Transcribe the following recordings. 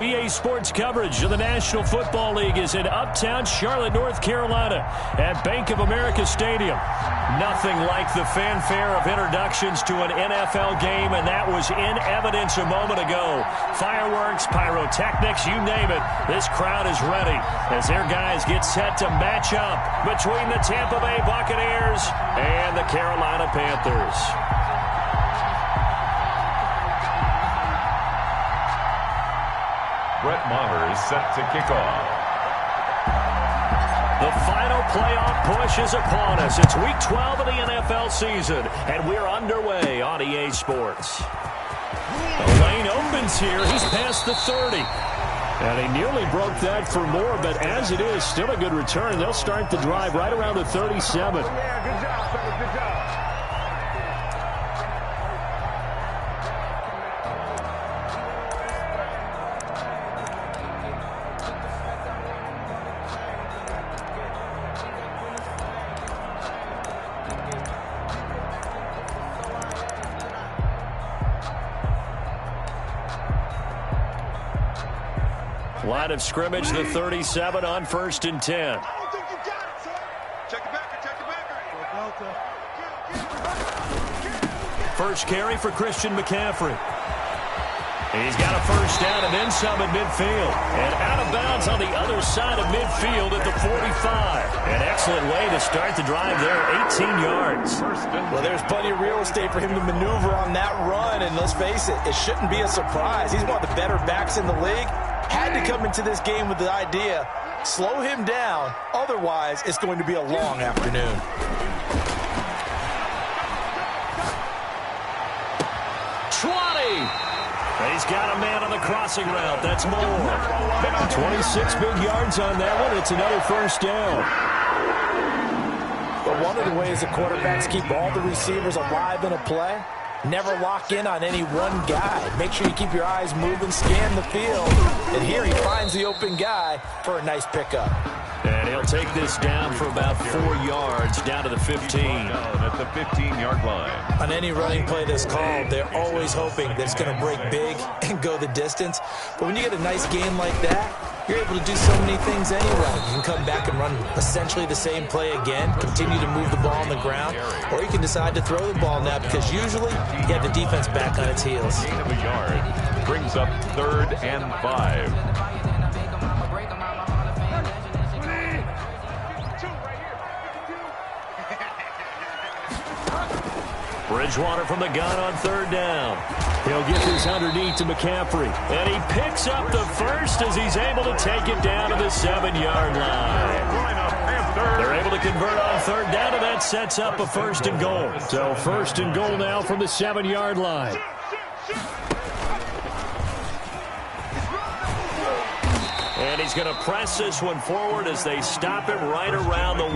EA Sports coverage of the National Football League is in uptown Charlotte, North Carolina at Bank of America Stadium. Nothing like the fanfare of introductions to an NFL game, and that was in evidence a moment ago. Fireworks, pyrotechnics, you name it. This crowd is ready as their guys get set to match up between the Tampa Bay Buccaneers and the Carolina Panthers. Brett Maher is set to kick off. The final playoff push is upon us. It's Week 12 of the NFL season, and we're underway on EA Sports. The lane opens here. He's past the 30. And he nearly broke that for more, but as it is, still a good return. They'll start the drive right around the 37. Yeah, good job, fellas. Good job. Line of scrimmage, the 37 on 1st and 10. I don't think you got it, son. Check it back. First carry for Christian McCaffrey. He's got a first down and then some at midfield. And out of bounds on the other side of midfield at the 45. An excellent way to start the drive there, 18 yards. Well, there's plenty of real estate for him to maneuver on that run. And let's face it, it shouldn't be a surprise. He's one of the better backs in the league. Had to come into this game with the idea, slow him down. Otherwise, it's going to be a long afternoon. He's got a man on the crossing route. That's more. 26 big yards on that one. It's another first down. But one of the ways the quarterbacks keep all the receivers alive in a play, never lock in on any one guy. Make sure you keep your eyes moving, scan the field. And here he finds the open guy for a nice pickup. And he'll take this down for about 4 yards, down to the 15. At the 15-yard line. On any running play that's called, they're always hoping that it's going to break big and go the distance. But when you get a nice game like that, you're able to do so many things anyway. You can come back and run essentially the same play again, continue to move the ball on the ground, or you can decide to throw the ball now because usually you have the defense back on its heels. Gain of a yard brings up 3rd and 5. Bridgewater from the gun on 3rd down. He'll get this underneath to McCaffrey. And he picks up the first as he's able to take it down to the 7-yard line. They're able to convert on 3rd down, and that sets up a 1st and goal. So 1st and goal now from the 7-yard line. And he's going to press this one forward as they stop him right around the 1.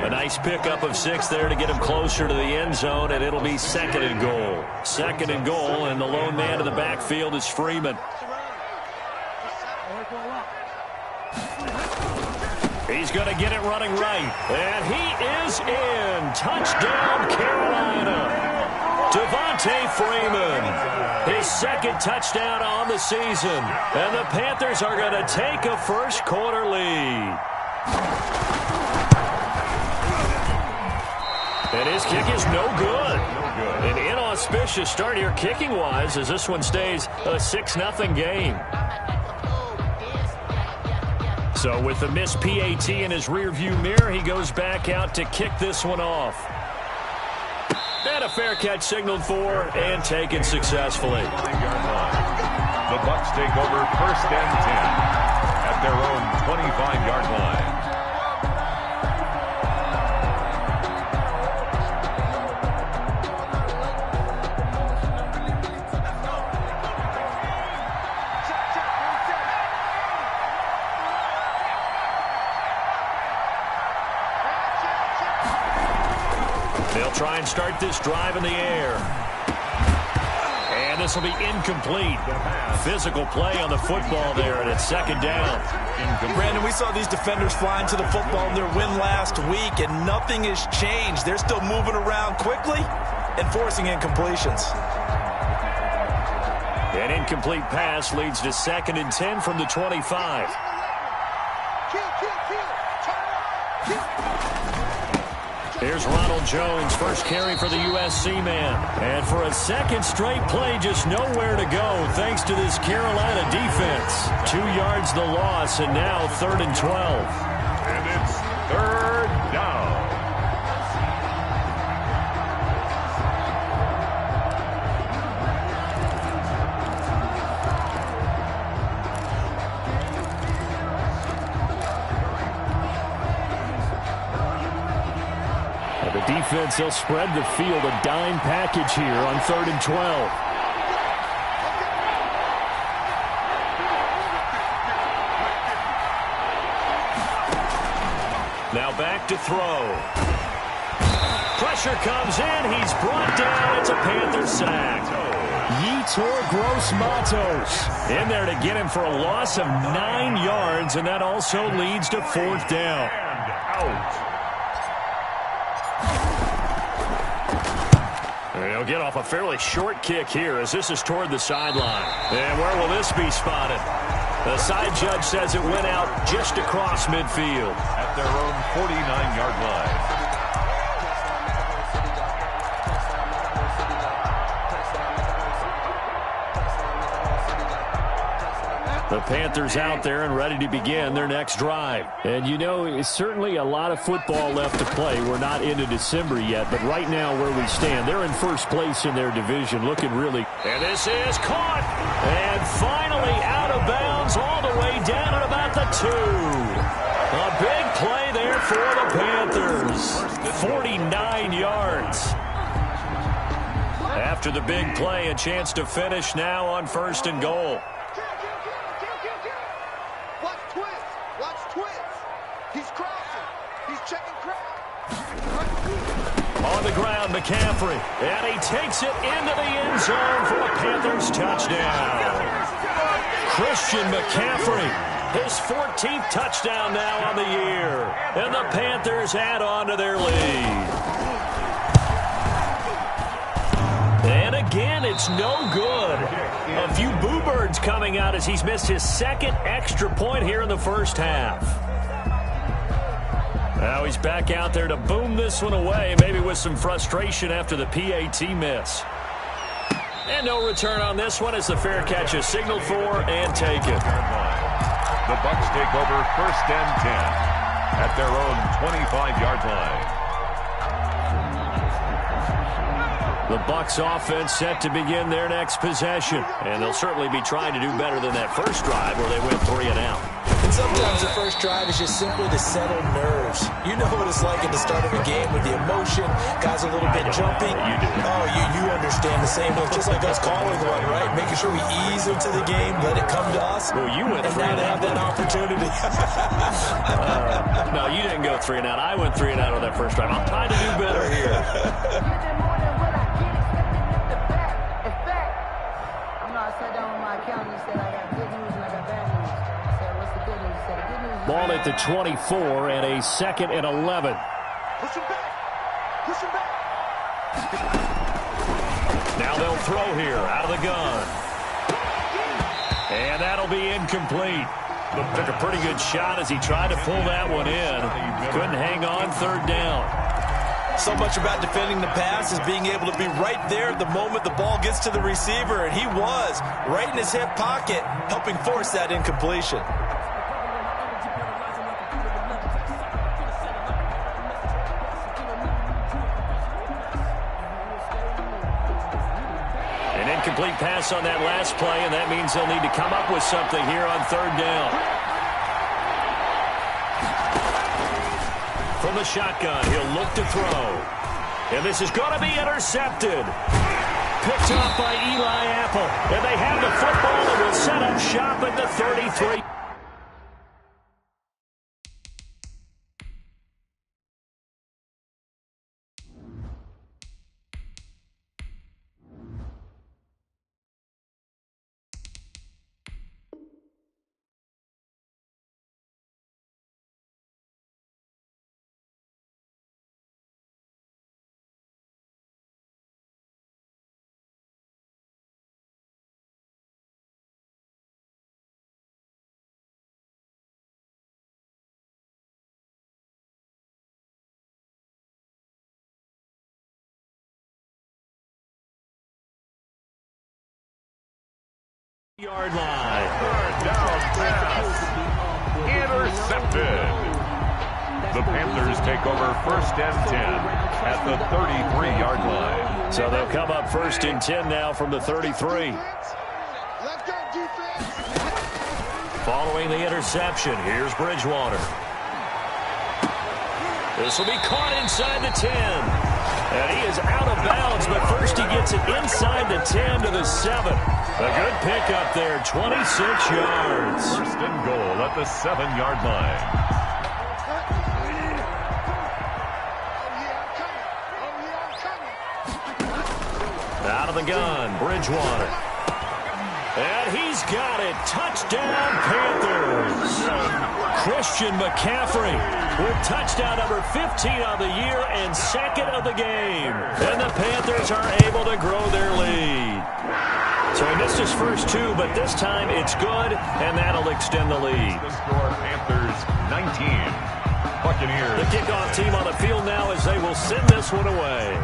A nice pickup of 6 there to get him closer to the end zone, and it'll be 2nd and goal. 2nd and goal, and the lone man in the backfield is Freeman. He's going to get it running right, and he is in. Touchdown, Carolina. Devontae Freeman, his 2nd touchdown on the season. And the Panthers are going to take a first-quarter lead. And his kick is no good. An inauspicious start here kicking-wise as this one stays a 6-0 game. So with the missed PAT in his rearview mirror, he goes back out to kick this one off. And a fair catch signaled for and taken successfully. The Bucs take over 1st and 10 at their own 25-yard line. They'll try and start this drive in the air. And this will be incomplete. Physical play on the football there, and it's 2nd down. Brandon, we saw these defenders flying to the football in their win last week, and nothing has changed. They're still moving around quickly and forcing incompletions. An incomplete pass leads to 2nd and 10 from the 25. Here's Ronald Jones, first carry for the USC man. And for a second straight play, just nowhere to go thanks to this Carolina defense. 2 yards the loss, and now 3rd and 12. And it's 3rd down. The defense, they'll spread the field, a dime package here on 3rd and 12. Now back to throw. Pressure comes in. He's brought down. It's a Panther sack. Yetur Gross-Matos in there to get him for a loss of 9 yards, and that also leads to 4th down. And out. He'll get off a fairly short kick here as this is toward the sideline. And where will this be spotted? The side judge says it went out just across midfield. At their own 49-yard line. The Panthers out there and ready to begin their next drive. And you know, it's certainly a lot of football left to play. We're not into December yet, but right now where we stand, they're in first place in their division, looking really. And this is caught. And finally out of bounds all the way down at about the 2. A big play there for the Panthers. 49 yards. After the big play, a chance to finish now on 1st and goal. On the ground, McCaffrey. And he takes it into the end zone for a Panthers touchdown. Christian McCaffrey, his 14th touchdown now on the year. And the Panthers add on to their lead. And again, it's no good. A few boo birds coming out as he's missed his 2nd extra point here in the first half. Now he's back out there to boom this one away, maybe with some frustration after the PAT miss. And no return on this one as the fair catch is signaled for and taken. The Bucs take over 1st and 10 at their own 25-yard line. The Bucs offense set to begin their next possession. And they'll certainly be trying to do better than that first drive where they went 3 and out. And sometimes the first drive is just simply to settle nerves. You know what it's like at the start of a game with the emotion, guys a little bit jumpy. You do. Oh, you understand the same way. Just like us calling one, right? Making sure we ease into the game, let it come to us. Well, you went 3 and and now out. they have that opportunity. No, you didn't go 3 and out. I went 3 and out on that first drive. I'm trying to do better here. Ball at the 24 and a 2nd and 11. Push him back. Push him back. Now they'll throw here out of the gun. And that'll be incomplete. Took a pretty good shot as he tried to pull that one in. Couldn't hang on 3rd down. So much about defending the pass is being able to be right there at the moment the ball gets to the receiver. And he was right in his hip pocket, helping force that incompletion. An incomplete pass on that last play, and that means they'll need to come up with something here on 3rd down. From the shotgun, he'll look to throw. And this is going to be intercepted. Picked up by Eli Apple. And they have the football and will set up shop at the 33. Yard line. Third down pass. Intercepted. The Panthers take over 1st and 10 at the 33-yard line. So they'll come up 1st and 10 now from the 33. Let's go, defense. Following the interception, here's Bridgewater. This will be caught inside the 10. And he is out of bounds, but first he gets it inside the 10 to the 7. A good pickup there, 26 yards. 1st and goal at the 7-yard line. Out of the gun, Bridgewater. And he's got it. Touchdown, Panthers. Christian McCaffrey with touchdown number 15 on the year and 2nd of the game. And the Panthers are able to grow their lead. So he missed his first 2, but this time it's good, and that'll extend the lead. The score, Panthers 19. Buccaneers. The kickoff team on the field now as they will send this one away.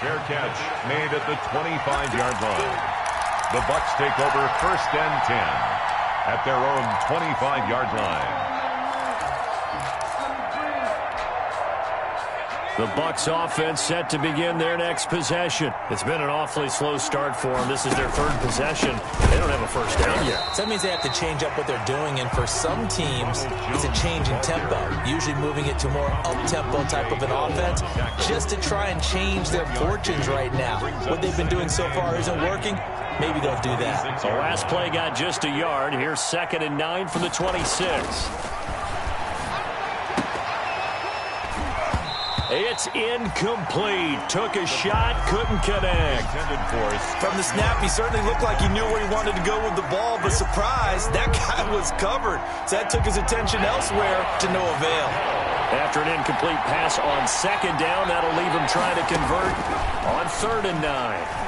Fair catch made at the 25-yard line. The Bucs take over 1st and 10 at their own 25-yard line. The Bucs offense set to begin their next possession. It's been an awfully slow start for them. This is their 3rd possession. They don't have a first down yet. So that means they have to change up what they're doing, and for some teams, it's a change in tempo, usually moving it to more up-tempo type of an offense just to try and change their fortunes right now. What they've been doing so far isn't working. Maybe they'll do that. The last play got just a yard. Here's 2nd and 9 from the 26. It's incomplete. Took a shot, couldn't connect. From the snap, he certainly looked like he knew where he wanted to go with the ball, but surprise, that guy was covered. So that took his attention elsewhere to no avail. After an incomplete pass on 2nd down, that'll leave him trying to convert on 3rd and 9.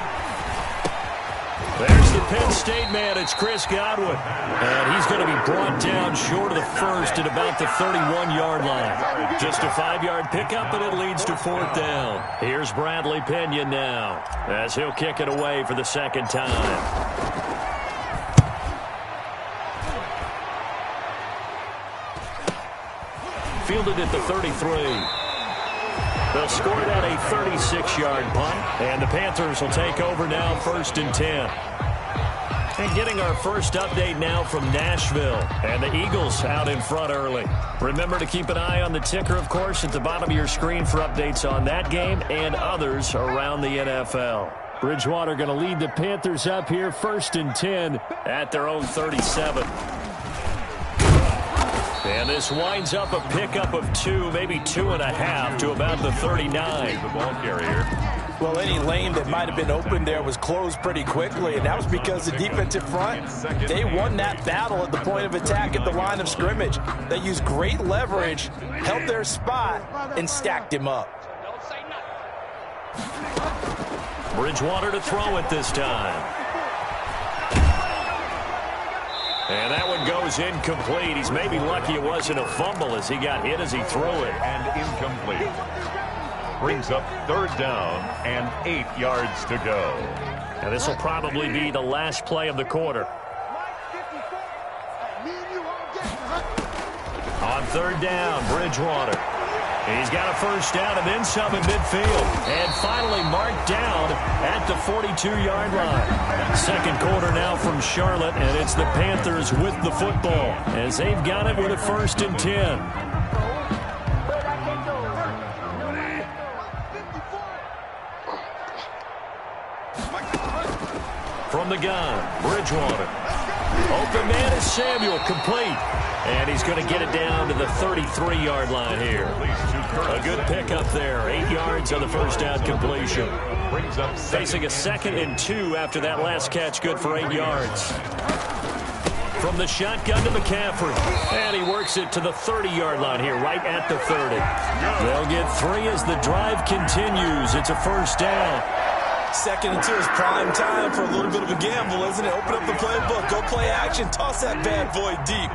There's the Penn State man. It's Chris Godwin. And he's going to be brought down short of the 1st at about the 31-yard line. Just a 5-yard pickup, and it leads to 4th down. Here's Bradley Pinion now as he'll kick it away for the 2nd time. Fielded at the 33. They'll score it at a 36-yard punt, and the Panthers will take over now 1st and 10. And getting our first update now from Nashville, and the Eagles out in front early. Remember to keep an eye on the ticker, of course, at the bottom of your screen for updates on that game and others around the NFL. Bridgewater going to lead the Panthers up here 1st and 10 at their own 37. And this winds up a pickup of 2, maybe 2.5 to about the 39. The ball carrier. Well, any lane that might have been open there was closed pretty quickly, and that was because the defensive front, they won that battle at the point of attack at the line of scrimmage. They used great leverage, held their spot, and stacked him up. Bridgewater to throw it this time. And that one goes incomplete. He's maybe lucky it wasn't a fumble as he got hit as he threw it. And incomplete. Brings up 3rd down and 8 yards to go. And this will probably be the last play of the quarter. On 3rd down, Bridgewater. He's got a first down and then some in midfield. And finally marked down at the 42-yard line. 2nd quarter now from Charlotte, and it's the Panthers with the football as they've got it with a 1st and 10. From the gun, Bridgewater. Open man is Samuel, complete. And he's going to get it down to the 33-yard line here. A good pickup there. 8 yards on the first down completion. Facing a 2nd and 2 after that last catch, good for 8 yards. From the shotgun to McCaffrey. And he works it to the 30-yard line here, right at the 30. They'll get 3 as the drive continues. It's a first down. 2nd and 2 is prime time for a little bit of a gamble, isn't it? Open up the playbook, go play action, toss that bad boy deep.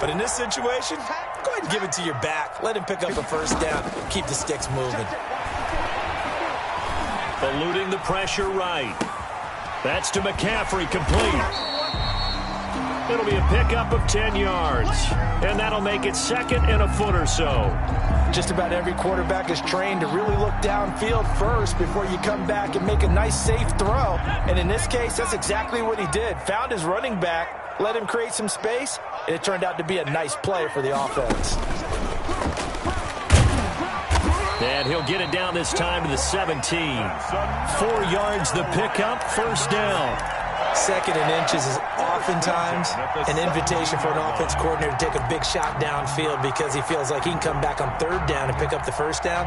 But in this situation, go ahead and give it to your back. Let him pick up a first down. Keep the sticks moving. Eluding the pressure right. That's to McCaffrey, complete. It'll be a pickup of 10 yards. And that'll make it second and a foot or so. Just about every quarterback is trained to really look downfield first before you come back and make a nice, safe throw. And in this case, that's exactly what he did. Found his running back, let him create some space, and it turned out to be a nice play for the offense. And he'll get it down this time to the 17. 4 yards the pickup, first down. Second and inches is oftentimes an invitation for an offense coordinator to take a big shot downfield because he feels like he can come back on third down and pick up the first down.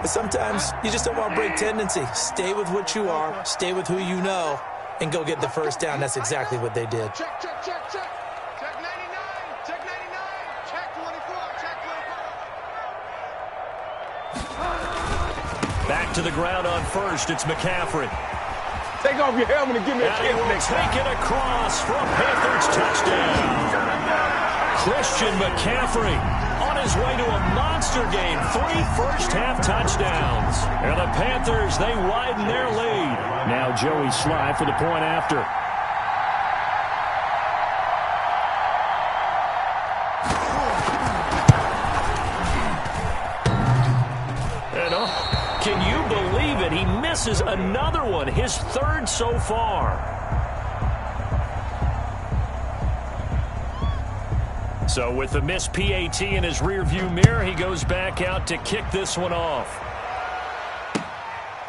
But sometimes you just don't want to break tendency. Stay with what you are, stay with who you know, and go get the first down. That's exactly what they did. Check, check, check, check. Check 99, check 99, check 24, check 24. Back to the ground on first, it's McCaffrey. Take off your helmet and give me a And he kiss will next time. take it across for a Panthers touchdown. Christian McCaffrey on his way to a monster game. 3 first-half touchdowns. And the Panthers, they widen their lead. Now Joey Sly for the point after. And can you believe it? He misses another one, his third so far. So with the missed PAT in his rearview mirror, he goes back out to kick this one off.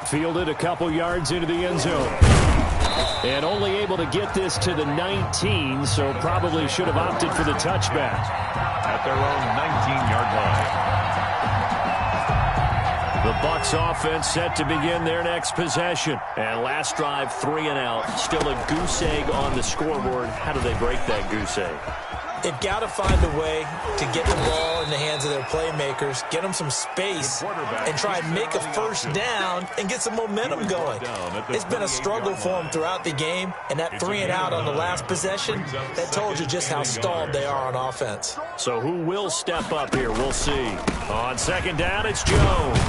Fielded a couple yards into the end zone. And only able to get this to the 19, so probably should have opted for the touchback. At their own 19-yard line. The Bucs offense set to begin their next possession. And last drive, 3 and out. Still a goose egg on the scoreboard. How do they break that goose egg? They've got to find a way to get the ball in the hands of their playmakers, get them some space, and try and make a first down and get some momentum going. It's been a struggle for them throughout the game, and that 3 and out on the last possession, that told you just how stalled they are on offense. So who will step up here? We'll see. On second down, it's Jones.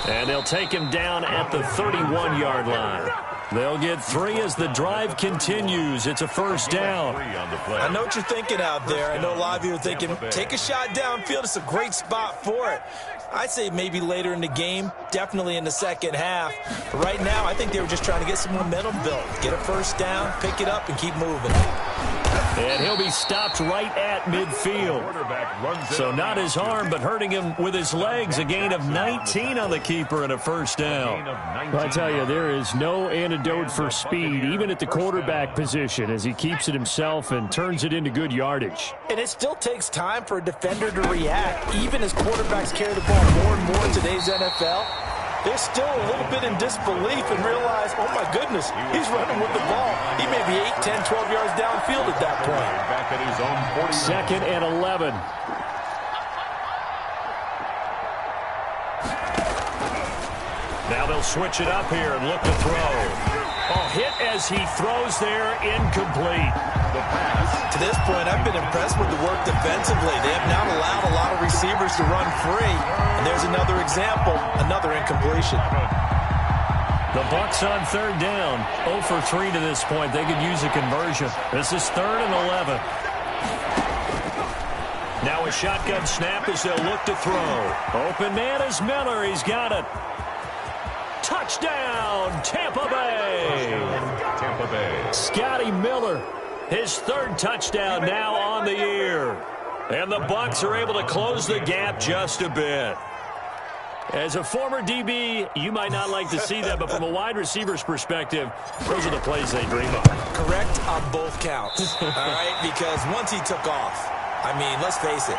And they'll take him down at the 31-yard line. They'll get 3 as the drive continues. It's a first down. I know what you're thinking out there. I know a lot of you are thinking, take a shot downfield. It's a great spot for it. I'd say maybe later in the game, definitely in the second half. But right now, I think they were just trying to get some momentum built. Get a first down, pick it up, and keep moving. And he'll be stopped right at midfield. So not his arm, but hurting him with his legs. A gain of 19 on the keeper and a first down. Well, I tell you, there is no antidote for speed, even at the quarterback position, as he keeps it himself and turns it into good yardage. And it still takes time for a defender to react, even as quarterbacks carry the ball more and more in today's NFL. They're still a little bit in disbelief and realize, oh, my goodness, he's running with the ball. He may be 8, 10, 12 yards downfield at that point. Back at his own 40. Second and 11. Now they'll switch it up here and look to throw. Oh, hit as he throws there, incomplete. The pass. To this point, I've been impressed with the work defensively. They have not allowed a lot of receivers to run free. And there's another example, another incompletion. The Bucs on third down. 0 for 3 to this point. They could use a conversion. This is 3rd and 11. Now a shotgun snap as they'll look to throw. Open man is Miller. He's got it. Touchdown, Tampa Bay. Tampa Bay. Scotty Miller, his 3rd touchdown now on the year. And the Bucs are able to close the gap just a bit. As a former DB, you might not like to see that, but from a wide receiver's perspective, those are the plays they dream of. Correct on both counts, all right? Because once he took off, I mean, let's face it,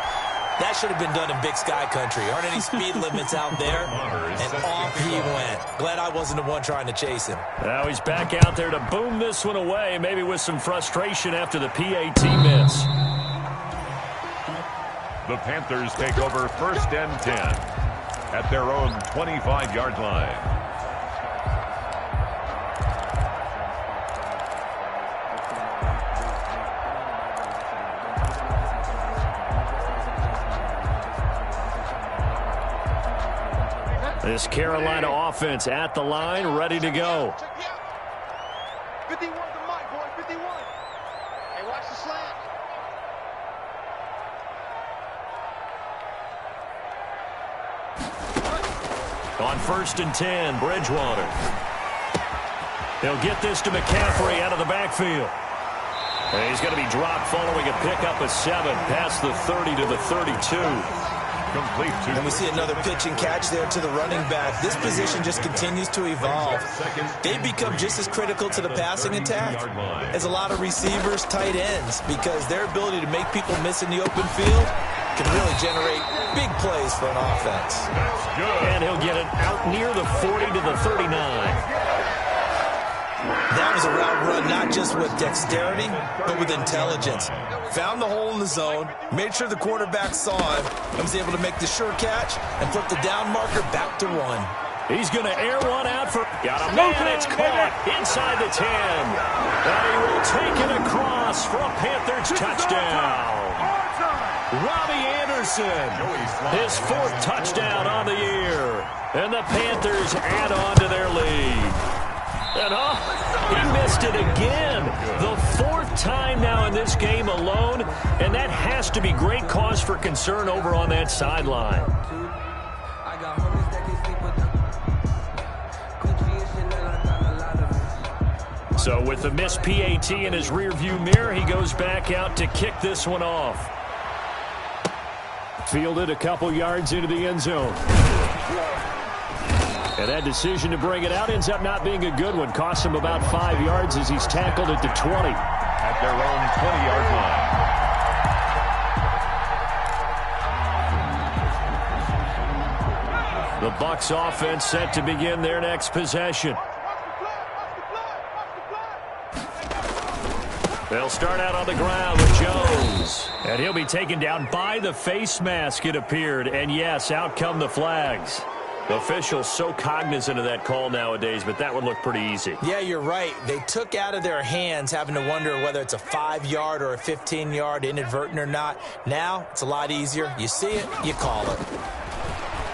that should have been done in Big Sky Country. Aren't any speed limits out there? And off he went. Glad I wasn't the one trying to chase him. Now he's back out there to boom this one away, maybe with some frustration after the PAT miss. The Panthers take over 1st and 10 at their own 25-yard line. This Carolina offense at the line, ready to go. 51 to Mike, boy, 51. Hey, watch the slant. On 1st and 10, Bridgewater. He'll get this to McCaffrey out of the backfield. And he's going to be dropped following a pickup of 7 past the 30 to the 32. Complete to. And we see another pitch and catch there to the running back. This position just continues to evolve. They become just as critical to the passing attack as a lot of receivers, tight ends, because their ability to make people miss in the open field can really generate big plays for an offense. That's good. And he'll get it out near the 40 to the 39. That was a route run not just with dexterity, but with intelligence. Found the hole in the zone, made sure the quarterback saw him, and was able to make the sure catch and flip the down marker back to 1. He's going to air one out for... Got a man, it's caught inside the 10. And he will take it across for a Panthers touchdown. Robbie Anderson, his 4th touchdown on the year. And the Panthers add on to their lead. And he missed it again. The 4th time now in this game alone. And that has to be great cause for concern over on that sideline. So with the missed PAT in his rearview mirror, he goes back out to kick this one off. Fielded a couple yards into the end zone. And that decision to bring it out ends up not being a good one. Costs him about 5 yards as he's tackled at the 20. At their own 20-yard line. The Bucs offense set to begin their next possession. They'll start out on the ground with Jones. And he'll be taken down by the face mask, it appeared. And yes, out come the flags. Officials so cognizant of that call nowadays, but that would look pretty easy. Yeah, you're right. They took out of their hands having to wonder whether it's a 5-yard or a 15-yard, inadvertent or not. Now, it's a lot easier. You see it, you call it.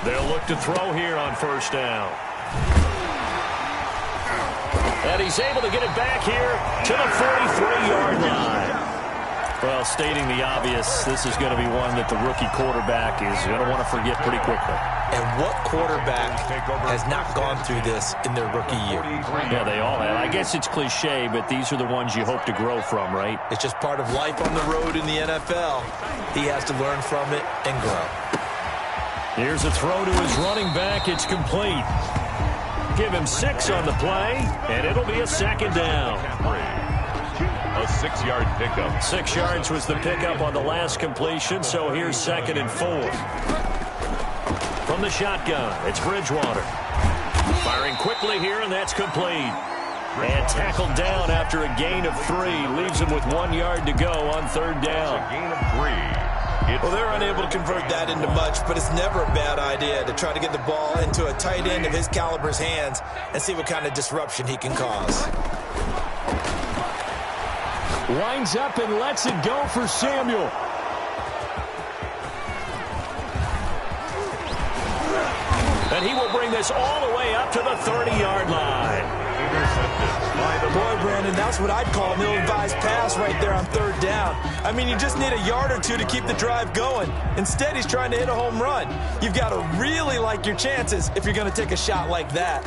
They'll look to throw here on 1st down. And he's able to get it back here to the 43-yard line. Well, stating the obvious, this is going to be one that the rookie quarterback is going to want to forget pretty quickly. And what quarterback has not gone through this in their rookie year? Yeah, they all have. I guess it's cliche, but these are the ones you hope to grow from, right? It's just part of life on the road in the NFL. He has to learn from it and grow. Here's a throw to his running back. It's complete. Give him 6 on the play, and it'll be a 2nd down. A 6-yard pickup. 6 yards was the pickup on the last completion, so here's 2nd and 4. From the shotgun, it's Bridgewater. Firing quickly here, and that's complete. And tackled down after a gain of 3. Leaves him with 1 yard to go on 3rd down. A gain of 3. Well, they're unable to convert that into much, but it's never a bad idea to try to get the ball into a tight end of his caliber's hands and see what kind of disruption he can cause. Winds up and lets it go for Samuel. And he will bring this all the way up to the 30-yard line. Boy, Brandon, that's what I'd call an ill-advised pass right there on 3rd down. I mean, you just need a yard or 2 to keep the drive going. Instead, he's trying to hit a home run. You've got to really like your chances if you're going to take a shot like that.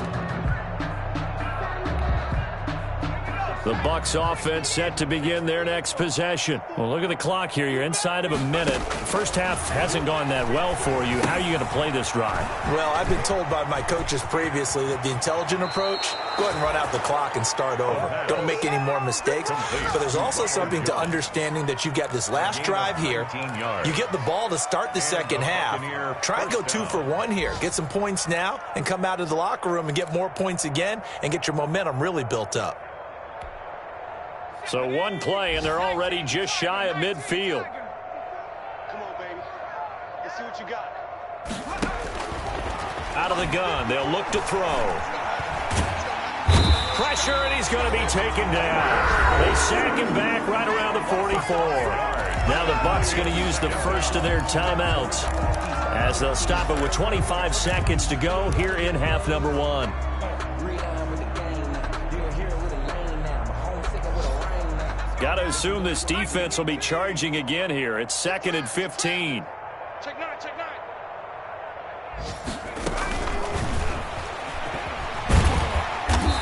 The Bucs offense set to begin their next possession. Well, look at the clock here. You're inside of a minute. First half hasn't gone that well for you. How are you going to play this drive? Well, I've been told by my coaches previously that the intelligent approach, go ahead and run out the clock and start over. Don't make any more mistakes. But there's also something to understanding that you've got this last drive here. You get the ball to start the second half. Try and go 2 for 1 here. Get some points now and come out of the locker room and get more points again and get your momentum really built up. So 1 play, and they're already just shy of midfield. Come on, baby. Let's see what you got. Out of the gun, they'll look to throw. Pressure, and he's going to be taken down. They sack him back right around the 44. Now the Bucs going to use the first of their timeouts as they'll stop it with 25 seconds to go here in half number one. Got to assume this defense will be charging again here. It's 2nd and 15. Check nine, check nine.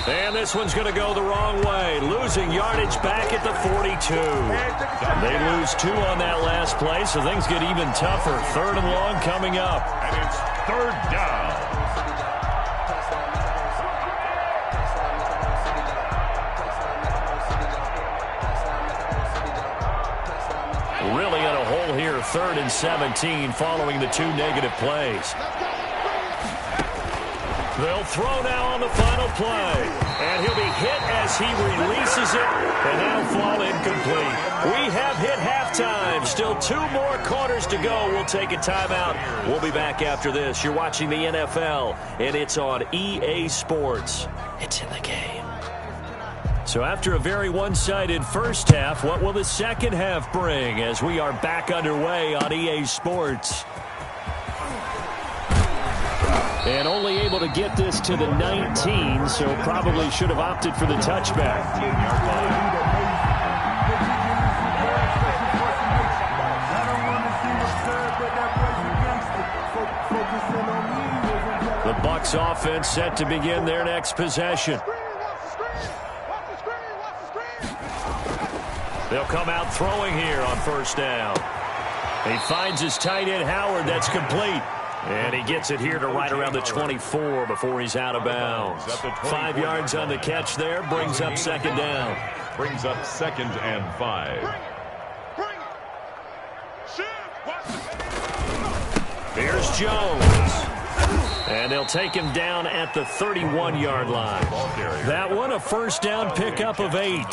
And this one's going to go the wrong way. Losing yardage back at the 42. They lose 2 on that last play, so things get even tougher. 3rd and long coming up. And it's 3rd down. Really in a hole here, 3rd and 17 following the 2 negative plays. They'll throw now on the final play. And he'll be hit as he releases it, and that'll fall incomplete. We have hit halftime. Still 2 more quarters to go. We'll take a timeout. We'll be back after this. You're watching the NFL, and it's on EA Sports. It's in the game. So after a very one-sided first half, what will the second half bring as we are back underway on EA Sports? And only able to get this to the 19, so probably should have opted for the touchback. The Bucs offense set to begin their next possession. They'll come out throwing here on 1st down. He finds his tight end, Howard. That's complete. And he gets it here to right around the 24 before he's out of bounds. 5 yards on the catch there. Brings up 2nd down. Brings up 2nd and 5. Here's Jones. And they'll take him down at the 31-yard line. That one a 1st down pickup of 8.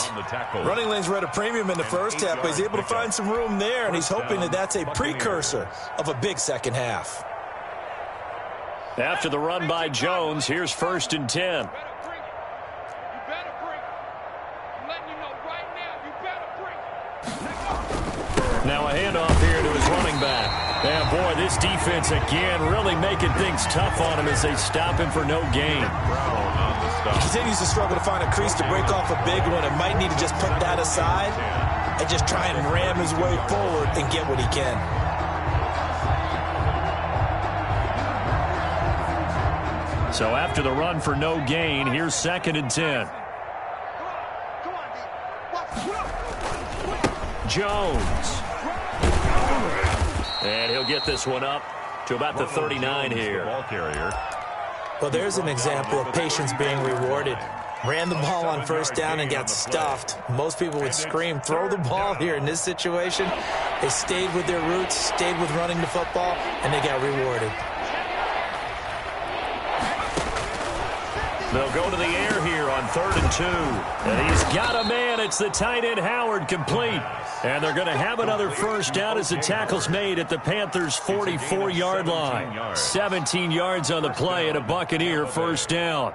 Running lanes were at a premium in the first half, but he's able to find some room there, and he's hoping that that's a precursor of a big second half. After the run by Jones, here's 1st and 10. Now a handoff here to his running back. And boy, this defense again really making things tough on him as they stop him for no gain. He continues to struggle to find a crease to break off a big one and might need to just put that aside and just try and ram his way forward and get what he can. So after the run for no gain, here's 2nd and 10. Jones. And he'll get this one up to about the 39 here. Well, there's an example of patience being rewarded. Ran the ball on 1st down and got stuffed. Most people would scream, throw the ball here. In this situation, they stayed with their roots, stayed with running the football, and they got rewarded. They'll go to the air here on 3rd and 2. And he's got a man. It's the tight end, Howard, complete. And they're going to have another 1st down as the tackle's made at the Panthers' 44-yard line. 17 yards on the play and a Buccaneer 1st down.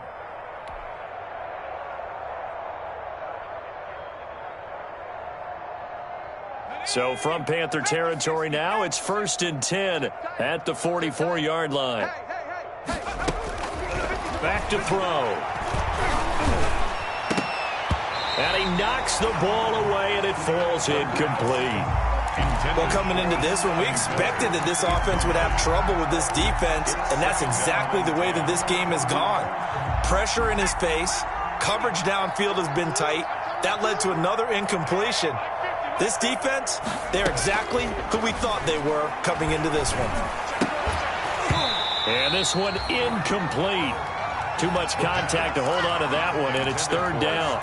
So from Panther territory now, it's 1st and 10 at the 44-yard line. Back to throw. And he knocks the ball away, and it falls incomplete. Well, coming into this one, we expected that this offense would have trouble with this defense, and that's exactly the way that this game has gone. Pressure in his face. Coverage downfield has been tight. That led to another incompletion. This defense, they're exactly who we thought they were coming into this one. And this one incomplete. Too much contact to hold on to that one, and it's 3rd down.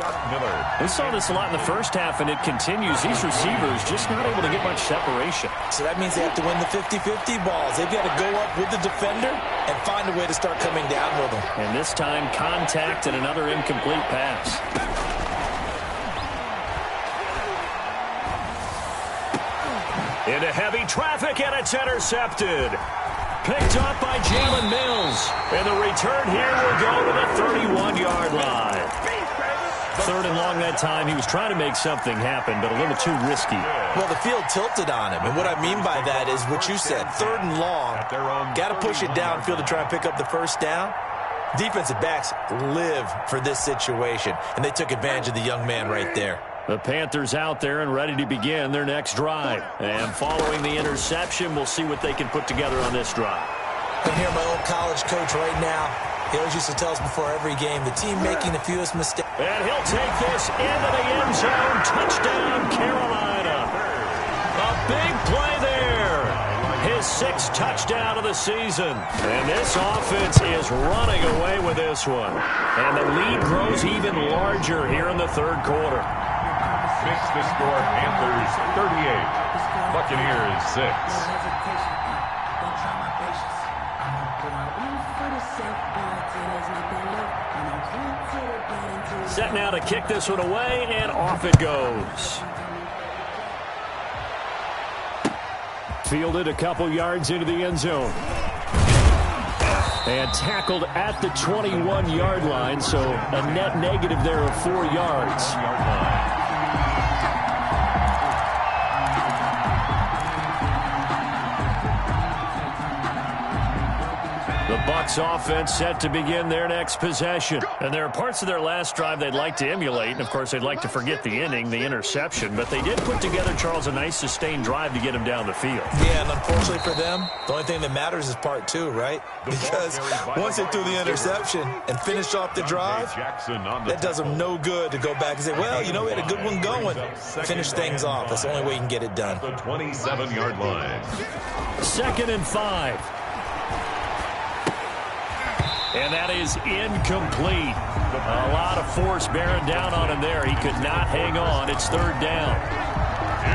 We saw this a lot in the first half, and it continues. These receivers just not able to get much separation. So that means they have to win the 50-50 balls. They've got to go up with the defender and find a way to start coming down with them. And this time, contact and another incomplete pass. Into heavy traffic, and it's intercepted. Picked up by Jalen Mills. And the return here will go to the 31-yard line. 3rd and long that time. He was trying to make something happen, but a little too risky. Well, the field tilted on him, and what I mean by that is what you said, 3rd and long. Got to push it downfield to try and pick up the first down. Defensive backs live for this situation, and they took advantage of the young man right there. The Panthers out there and ready to begin their next drive. And following the interception, we'll see what they can put together on this drive. I hear my old college coach right now. He always used to tell us before every game, the team making the fewest mistakes. And he'll take this into the end zone. Touchdown, Carolina. A big play there. His 6th touchdown of the season. And this offense is running away with this one. And the lead grows even larger here in the 3rd quarter. Fix the score, Panthers 38, Buccaneers 6. Set now to kick this one away, and off it goes. Fielded a couple yards into the end zone. And tackled at the 21-yard line, so a net negative there of 4 yards. The Bucs offense set to begin their next possession. And there are parts of their last drive they'd like to emulate. And, of course, they'd like to forget the inning, the interception. But they did put together, Charles, a nice sustained drive to get him down the field. Yeah, and unfortunately for them, the only thing that matters is part 2, right? Because once they threw the interception and finished off the drive, that does them no good to go back and say, well, you know, we had a good one going. Finish things off. That's the only way you can get it done. The 27-yard line. 2nd and 5. And that is incomplete. A lot of force bearing down on him there. He could not hang on. It's 3rd down.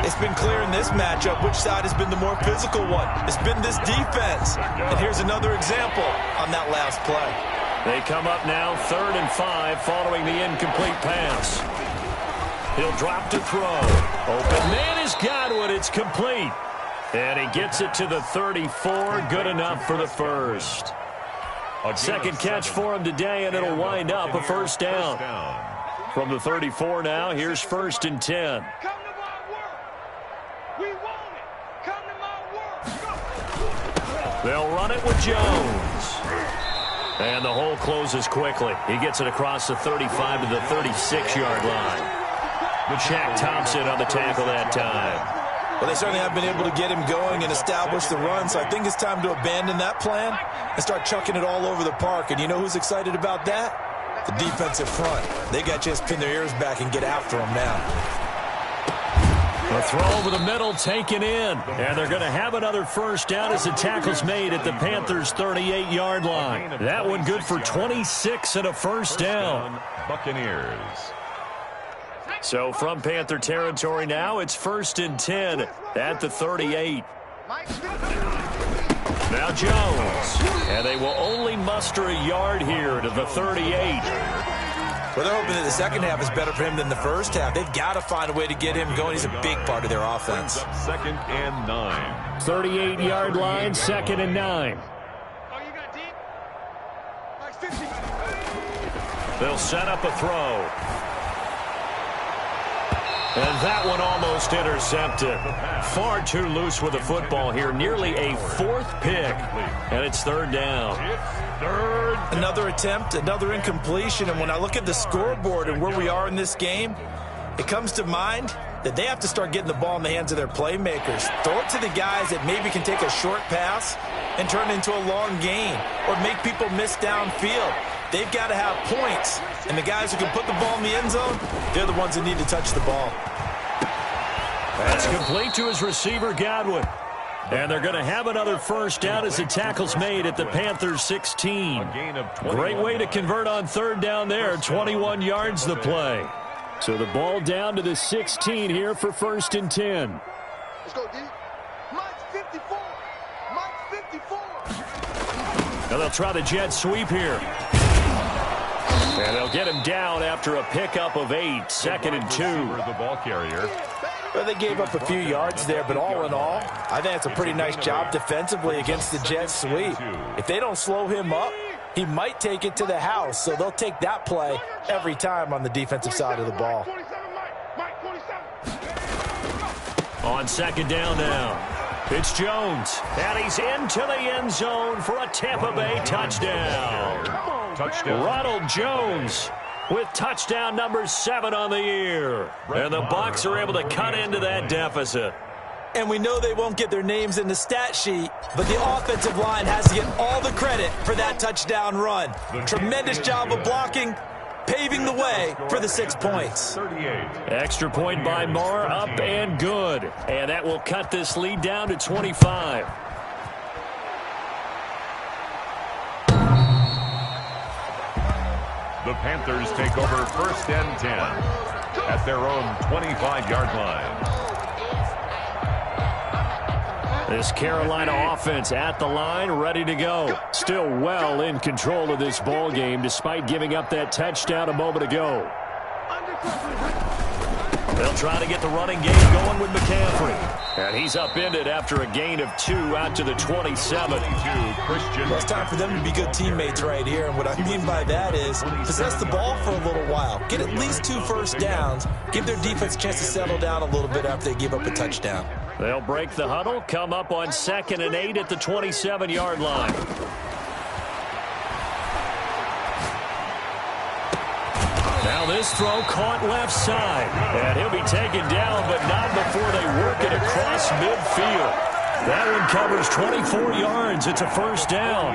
It's been clear in this matchup which side has been the more physical one. It's been this defense. And here's another example on that last play. They come up now 3rd and 5 following the incomplete pass. He'll drop to throw. Open man is Godwin. It's complete. And he gets it to the 34. Good enough for the 1st. 2nd catch for him today, and it'll wind up a 1st down. From the 34 now, here's 1st and 10. Come to my work. We want it. Come to my work. They'll run it with Jones. And the hole closes quickly. He gets it across the 35 to the 36-yard line. Shaq Thompson on the tackle that time. Well, they certainly have been able to get him going and establish the run, so I think it's time to abandon that plan and start chucking it all over the park. And you know who's excited about that? The defensive front. They got a chance to pin their ears back and get after him now. A throw over the middle taken in. And they're going to have another 1st down as the tackle's made at the Panthers' 38-yard line. That one good for 26 and a 1st down. Buccaneers. So from Panther territory now, it's 1st and 10 at the 38. Now Jones. And they will only muster a yard here to the 38. Well, they're hoping that the second half is better for him than the first half. They've got to find a way to get him going. He's a big part of their offense. 2nd and 9. 38-yard line, 2nd and 9. Oh, you got deep? Like 50. They'll set up a throw. And that one almost intercepted. Far too loose with the football here. Nearly a 4th pick. And it's 3rd down. Another attempt, another incompletion. And when I look at the scoreboard and where we are in this game, it comes to mind that they have to start getting the ball in the hands of their playmakers. Throw it to the guys that maybe can take a short pass and turn it into a long gain or make people miss downfield. They've got to have points. And the guys who can put the ball in the end zone, they're the ones that need to touch the ball. That's complete to his receiver, Godwin. And they're going to have another 1st down as the tackle's made at the Panthers' 16. Great way to convert on 3rd down there. 21 yards the play. So the ball down to the 16 here for 1st and 10. Let's go, D. Mike's 54. Mike's 54. Now they'll try the jet sweep here. And they'll get him down after a pickup of 8. 2nd and 2. The ball carrier. Well, they gave up a few yards there, but all in all, I think it's a pretty nice job defensively against the jet sweep. If they don't slow him up, He might take it to the house, so they'll take that play every time on the defensive side of the ball. On second down now. It's Jones, and he's into the end zone for a Tampa Bay touchdown. Ronald Jones with touchdown number 7 on the year. And the Bucs are able to cut into that deficit. And we know they won't get their names in the stat sheet, but the offensive line has to get all the credit for that touchdown run. Tremendous job of blocking, paving the way for the 6 points. Extra point by Marr, up and good. And that will cut this lead down to 25. The Panthers take over first and 10 at their own 25-yard line. This Carolina offense at the line, ready to go. Still well in control of this ball game, despite giving up that touchdown a moment ago. They'll try to get the running game going with McCaffrey. And he's upended after a gain of 2 out to the 27. Well, it's time for them to be good teammates right here. And what I mean by that is possess the ball for a little while. Get at least 2 first downs. Give their defense a chance to settle down a little bit after they give up a touchdown. They'll break the huddle, come up on 2nd and 8 at the 27-yard line. Now this throw caught left side. And he'll be taken down, but not before they work it across midfield. That one covers 24 yards. It's a first down.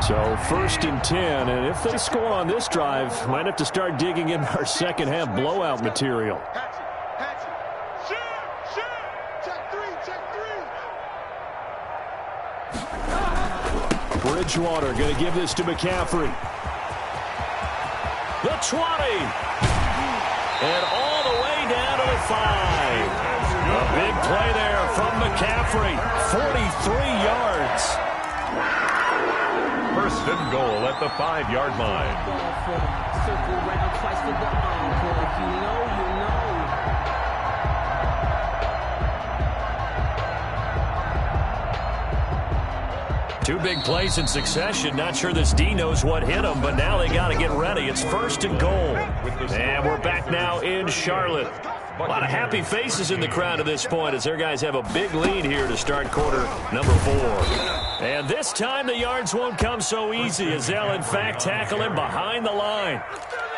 So 1st and 10, and if they score on this drive, might have to start digging in our second half blowout material. Bridgewater going to give this to McCaffrey. The 20. And all the way down to the 5. A big play there from McCaffrey. 43 yards. First and goal at the 5-yard line. Circle round twice for the encore. If you know, you know. Two big plays in succession. Not sure this D knows what hit him, but now they got to get ready. It's 1st and goal. And we're back now in Charlotte. A lot of happy faces in the crowd at this point as their guys have a big lead here to start quarter number 4. And this time the yards won't come so easy as they'll in fact tackle him behind the line.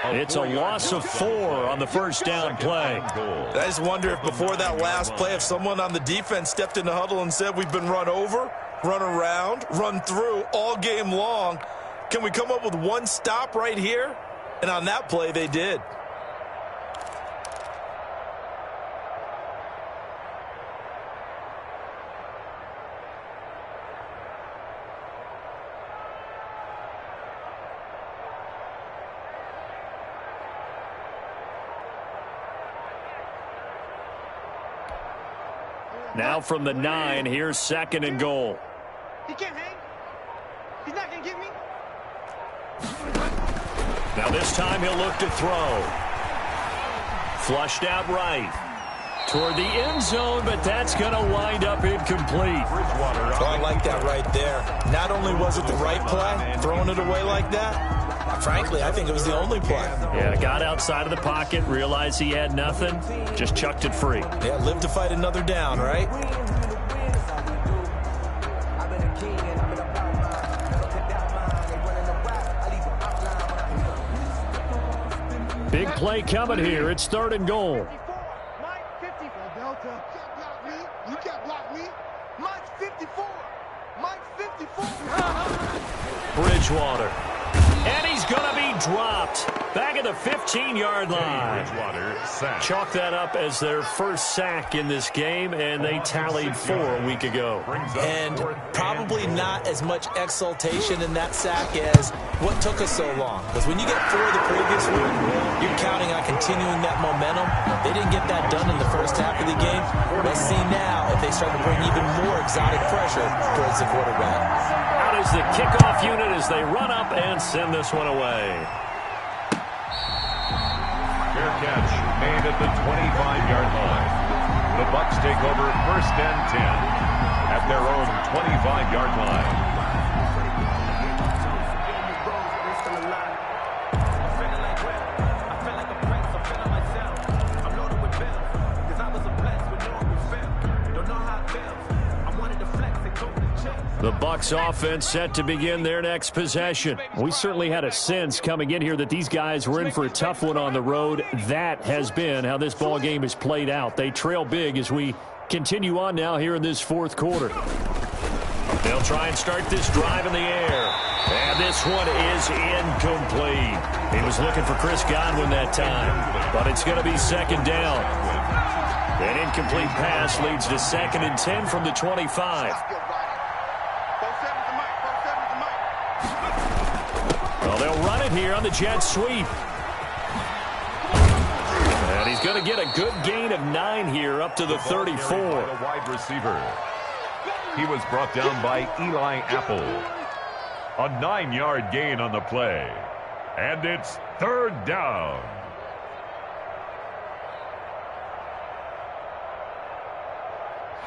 It's a loss of 4 on the first down play. I just wonder if before that last play, if someone on the defense stepped in the huddle and said, we've been run over, run around, run through all game long. Can we come up with one stop right here? And on that play, they did. Now from the 9, here's 2nd and goal. He can't hang. He's not going to get me. Now this time he'll look to throw. Flushed out right. Toward the end zone, but that's going to wind up incomplete. Oh, I like that right there. Not only was it the right play, throwing it away like that, frankly, I think it was the only play. Yeah, got outside of the pocket, realized he had nothing, just chucked it free. Yeah, live to fight another down, right? Big play coming here. It's 3rd and goal. Mike 54. Delta. You can't block me. Mike 54. Mike 54. Bridgewater. And he's going to be dropped. Back at the 15-yard line. Chalk that up as their first sack in this game, and they tallied 4 a week ago. And probably not as much exultation in that sack as what took us so long. Because when you get 4 the previous week, you're counting on continuing that momentum. They didn't get that done in the first half of the game. Let's see now if they start to bring even more exotic pressure towards the quarterback. Out is the kickoff unit as they run up and send this one away. Fair catch made at the 25-yard line. The Bucs take over first and 10 at their own 25-yard line. The Bucs offense set to begin their next possession. We certainly had a sense coming in here that these guys were in for a tough one on the road. That has been how this ball game has played out. They trail big as we continue on now here in this fourth quarter. They'll try and start this drive in the air. And this one is incomplete. He was looking for Chris Godwin that time, but it's going to be second down. An incomplete pass leads to 2nd and 10 from the 25. Well, they'll run it here on the jet sweep. And he's going to get a good gain of 9 here up to the 34. The wide receiver. He was brought down by Eli Apple. A 9-yard gain on the play. And it's 3rd down.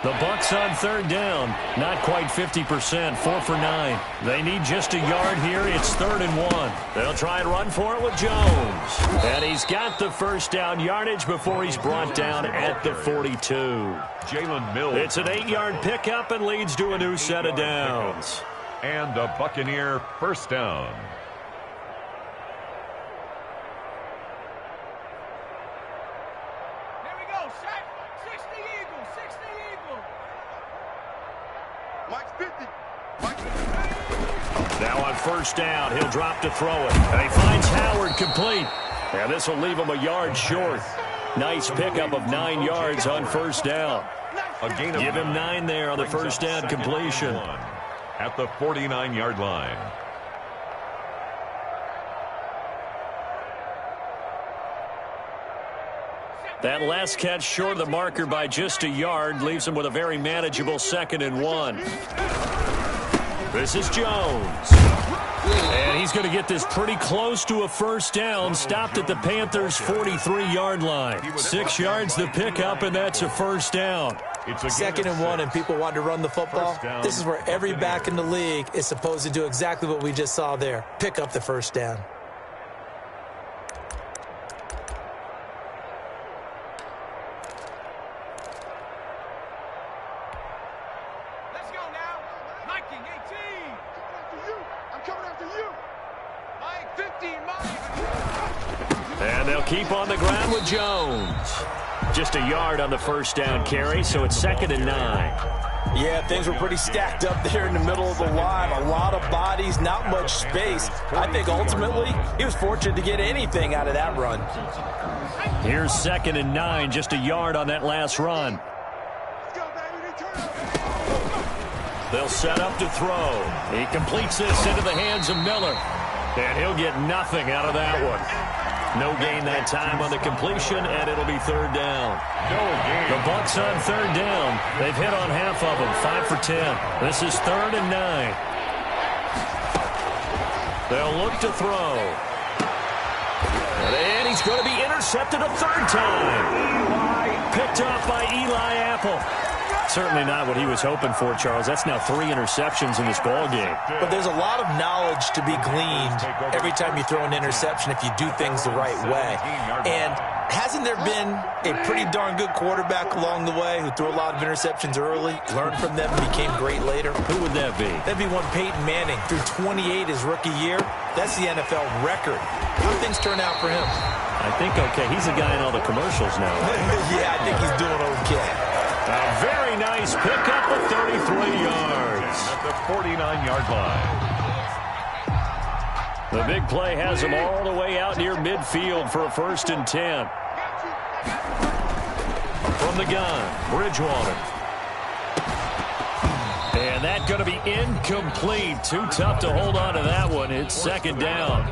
The Bucs on 3rd down. Not quite 50%. 4 for 9. They need just a yard here. It's 3rd and 1. They'll try and run for it with Jones. And he's got the first down yardage before he's brought down at the 42. Jalen Mills. It's an 8-yard pickup and leads to a new set of downs. And a Buccaneer first down. Now on first down, he'll drop to throw it. And he finds Howard complete. And this will leave him a yard short. Nice pickup of 9 yards on first down. Give him 9 there on the first down completion. At the 49-yard line. That last catch short of the marker by just a yard leaves him with a very manageable 2nd and 1. This is Jones. And he's going to get this pretty close to a first down. Stopped at the Panthers' 43-yard line. 6 yards the pickup, and that's a first down. It's 2nd and 1, and people want to run the football. This is where every back in the league is supposed to do exactly what we just saw there. Pick up the first down. And they'll keep on the ground with Jones. Just a yard on the first down carry, so it's 2nd and 9. Yeah, things were pretty stacked up there in the middle of the line. A lot of bodies, not much space. I think ultimately he was fortunate to get anything out of that run. Here's 2nd and 9, just a yard on that last run. They'll set up to throw. He completes this into the hands of Miller. And he'll get nothing out of that one. No gain that time on the completion, and it'll be 3rd down. No gain. The Bucs on 3rd down. They've hit on half of them, 5 for 10. This is 3rd and 9. They'll look to throw. And he's going to be intercepted a 3rd time. Picked off by Eli Apple. Certainly not what he was hoping for, Charles. That's now 3 interceptions in this ball game. But there's a lot of knowledge to be gleaned every time you throw an interception if you do things the right way. And hasn't there been a pretty darn good quarterback along the way who threw a lot of interceptions early, learned from them, and became great later? Who would that be? That'd be one Peyton Manning. Threw 28 his rookie year. That's the NFL record. How do things turn out for him? I think okay. He's a guy in all the commercials now. Yeah, I think he's doing okay. A very nice pickup of 33 yards. At the 49-yard line. The big play has him all the way out near midfield for a 1st and 10. From the gun, Bridgewater. And that's going to be incomplete. Too tough to hold on to that one. It's 2nd down.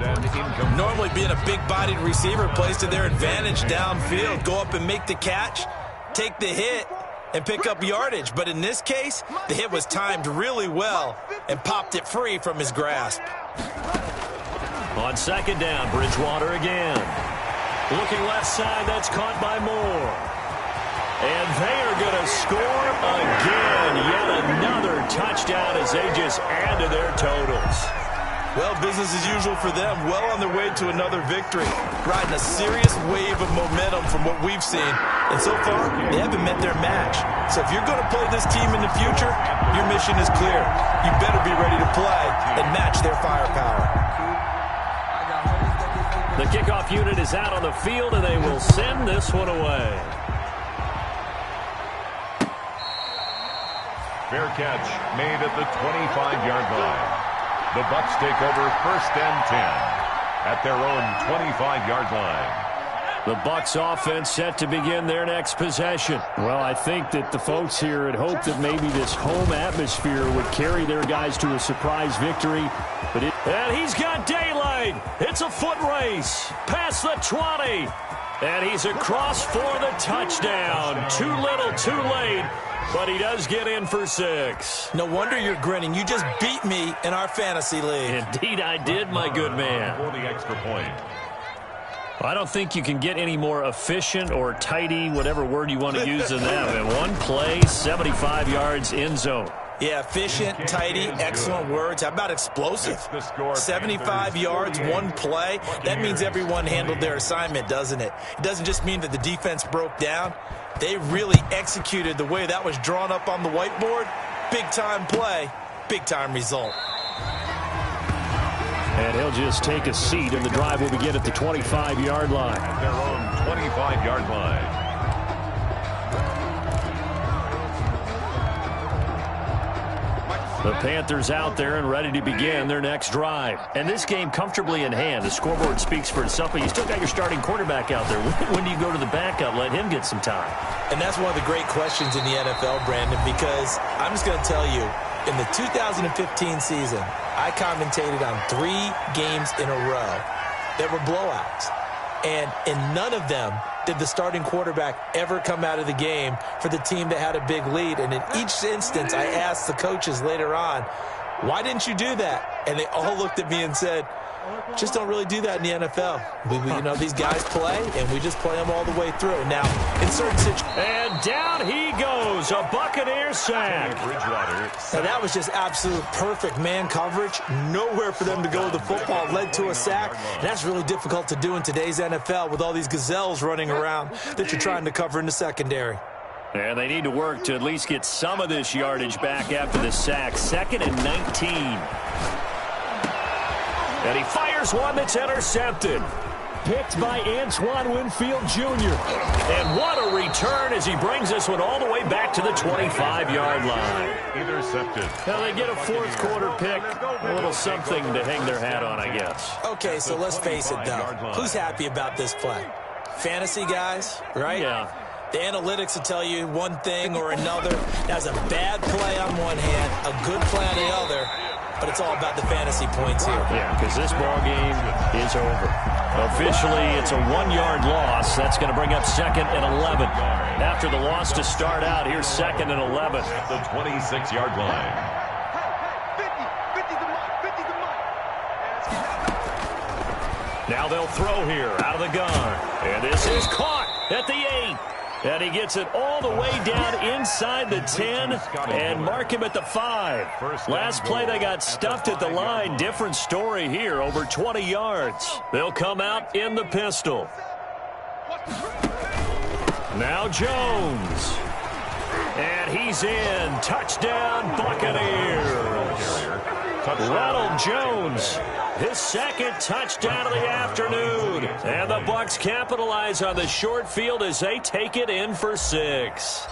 Normally being a big-bodied receiver plays to their advantage downfield. Go up and make the catch, take the hit, and pick up yardage. But in this case, the hit was timed really well and popped it free from his grasp. On 2nd down, Bridgewater again. Looking left side, that's caught by Moore. And they are going to score again. Yet another touchdown as they just add to their totals. Well, business as usual for them. Well on their way to another victory. Riding a serious wave of momentum from what we've seen. And so far, they haven't met their match. So if you're going to play this team in the future, your mission is clear. You better be ready to play and match their firepower. The kickoff unit is out on the field, and they will send this one away. Fair catch made at the 25-yard line. The Bucs take over 1st and 10 at their own 25-yard line. The Bucs offense set to begin their next possession. Well, I think that the folks here had hoped that maybe this home atmosphere would carry their guys to a surprise victory. And he's got daylight. It's a foot race. Past the 20. And he's across for the touchdown. Too little, too late. But he does get in for 6. No wonder you're grinning. You just beat me in our fantasy league. Indeed I did, my good man. For the extra point. I don't think you can get any more efficient or tidy, whatever word you want to use in that. In one play, 75 yards in zone. Yeah, efficient, tidy, excellent words. How about explosive? 75 yards, one play. That means everyone handled their assignment, doesn't it? It doesn't just mean that the defense broke down. They really executed the way that was drawn up on the whiteboard. Big-time play, big-time result. And he'll just take a seat, and the drive will begin at the 25-yard line. At their own 25-yard line. The Panthers out there and ready to begin their next drive. And this game comfortably in hand. The scoreboard speaks for itself, but you still got your starting quarterback out there. When do you go to the backup? Let him get some time. And that's one of the great questions in the NFL, Brandon, because I'm just going to tell you, in the 2015 season, I commentated on 3 games in a row that were blowouts. And in none of them did the starting quarterback ever come out of the game for the team that had a big lead. And in each instance, I asked the coaches later on, why didn't you do that? And they all looked at me and said, just don't really do that in the NFL. You know, these guys play, and we just play them all the way through. Now, in certain situations... And down he goes, a Buccaneer sack. Now, that was just absolute perfect man coverage. Nowhere for them to go with the football. Led to a sack. And that's really difficult to do in today's NFL with all these gazelles running around that you're trying to cover in the secondary. And they need to work to at least get some of this yardage back after the sack. 2nd and 19. And he fires one that's intercepted. Picked by Antoine Winfield Jr. And what a return as he brings this one all the way back to the 25-yard line. Intercepted. Now they get a 4th quarter pick. A little something to hang their hat on, I guess. Okay, so let's face it, though. Who's happy about this play? Fantasy guys, right? Yeah. The analytics will tell you one thing or another. That's a bad play on one hand, a good play on the other. But it's all about the fantasy points here. Yeah, because this ball game is over. Officially, it's a 1-yard loss. That's going to bring up 2nd and 11. After the loss to start out, here's 2nd and 11. At the 26-yard line. 50's the mark, 50's the mark. Now they'll throw here out of the gun. And this is caught at the 8. And he gets it all the way down inside the 10 and mark him at the 5. Last play they got stuffed at the line. Different story here, over 20 yards. They'll come out in the pistol. Now Jones. And he's in. Touchdown Buccaneers. Ronald Jones. His 2nd touchdown of the afternoon. And the Bucs capitalize on the short field as they take it in for 6.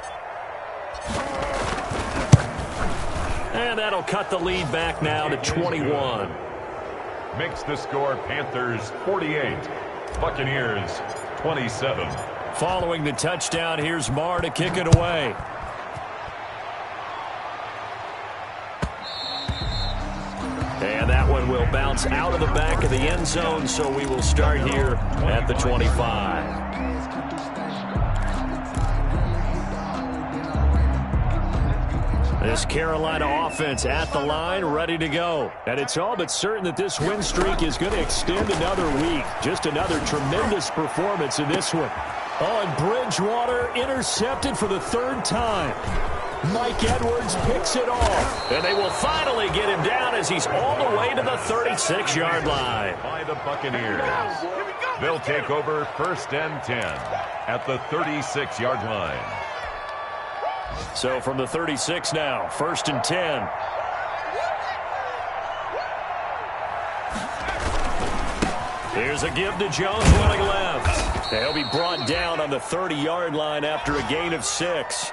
And that'll cut the lead back now to 21. Makes the score Panthers 48, Buccaneers 27. Following the touchdown, here's Marr to kick it away. And that one will bounce out of the back of the end zone, so we will start here at the 25. This Carolina offense at the line, ready to go. And it's all but certain that this win streak is going to extend another week. Just another tremendous performance in this one. Oh, and Bridgewater intercepted for the third time. Mike Edwards picks it off. And they will finally get him down as he's all the way to the 36-yard line. By the Buccaneers. They'll take over 1st and 10 at the 36-yard line. So from the 36 now, 1st and 10. Here's a give to Jones running left. They'll be brought down on the 30-yard line after a gain of 6.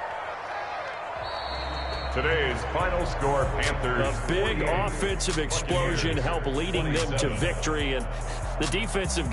Today's final score, Panthers. A big offensive explosion helped leading them to victory, and the defensive